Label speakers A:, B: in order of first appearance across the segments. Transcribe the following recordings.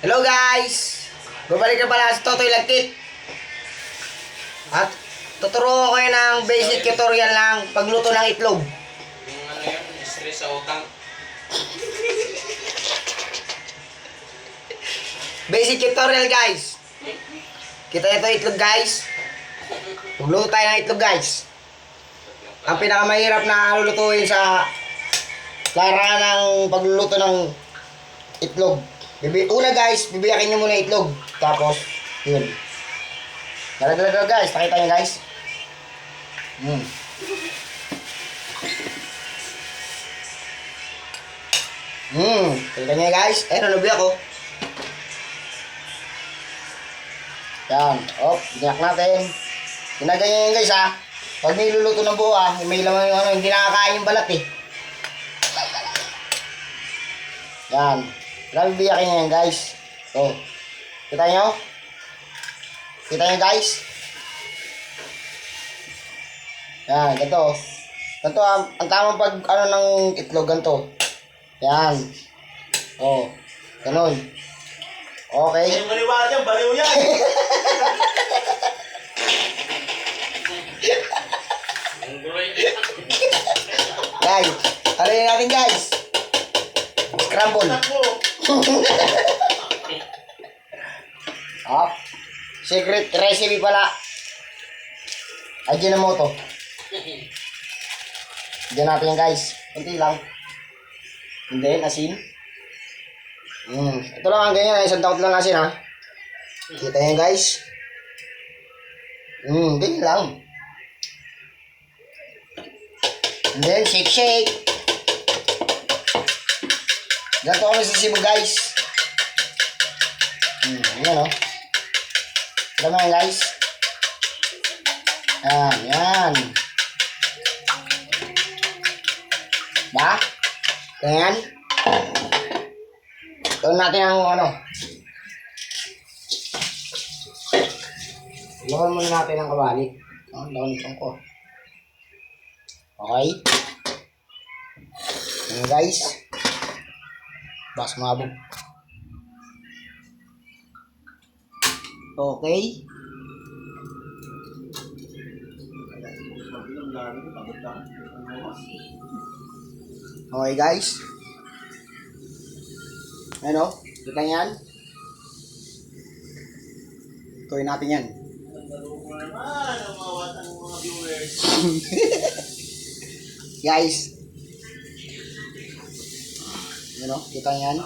A: Hello guys! Babalik na pala sa Totoy Lagkit. At tuturo ko kayo ng basic tutorial ng pagluto ng itlog.
B: Yung ano yun, stress sa utang.
A: Basic tutorial guys. Kita ito itlog guys. Magluto tayo ng itlog guys. Ang pinakamahirap na lulutuin sa larangan ng pagluluto ng itlog. Una guys, bibiyakin nyo muna itlog. Tapos, yun. Dala-dala guys, pakita nyo guys. Pakita nyo guys. Nalubi ako. Yan. Biniyak natin. Ginaganyan yun guys ha. Pag niluluto ng buo ha, may laman yung ano, hindi nakakain yung balat eh. Yan. Grabe biyakin nyo yan guys. Kita nyo? Kita nyo guys? Yan, ganito. Ganito ang tamang pag ano ng itlog, ganito. Yan. Ganun. Okay.
C: Yung maniwala dyan, baliw yan.
B: Ang guloy.
A: Guys, ano yun natin guys? Scramble. Secret recipe pala. Ajinomoto. Diyan natin yan guys. Kunti lang. And then, asin. Ito lang ang ganyan. Isang takot lang asin ha. Kita yan guys. Ganyan lang. And then, shake. Ganito kami sisibog guys. Yan o. Ito naman guys. Yan. Ba? Ganyan. Doon natin ang ano. Lawan muna natin ang kawali. Lawan itong ko. Okay. Yan guys. Bas mabog. Okay. Okay guys. Ano? Kita yan. Tuloy natin yan. Guys. Ano? Kita yan.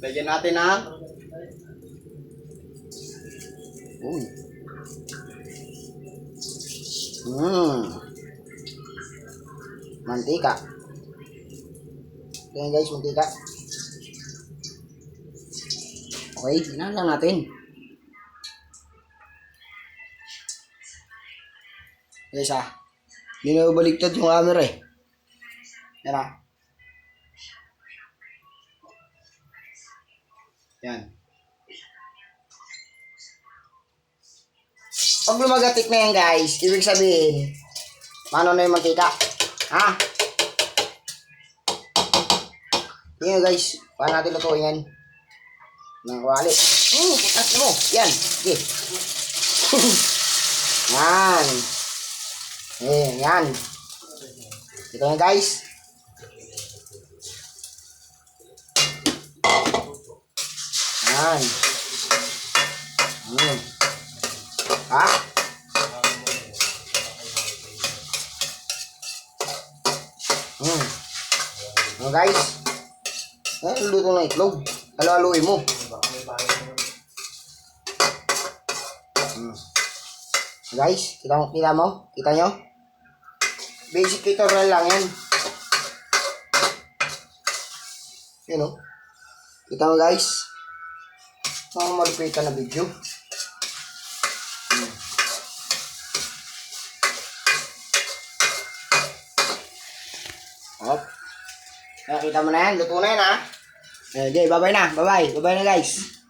A: Lagyan natin ang mantika. Ayan guys, mantika. Okay, hinahan lang natin. Guys hindi na baligtad yung camera eh. Yan Yan. Pag lumagatik na yan guys, ibig sabihin, mano na yung mantika. Tingnan guys, paano natin lutuin yan? Nang kawali. Putas mo. Yan. Okay. Yan. Yan. Ito na guys. Yan. Guys. Luto ng itlog. Halo-haloy mo. Guys, kita mo? Kita nyo? Basic tutorial lang yan. Yun o. Kita mo guys? Mga malupitan na video. Kita mo na yan. Luto na yan ha. Okay, bye-bye na. Bye-bye na guys.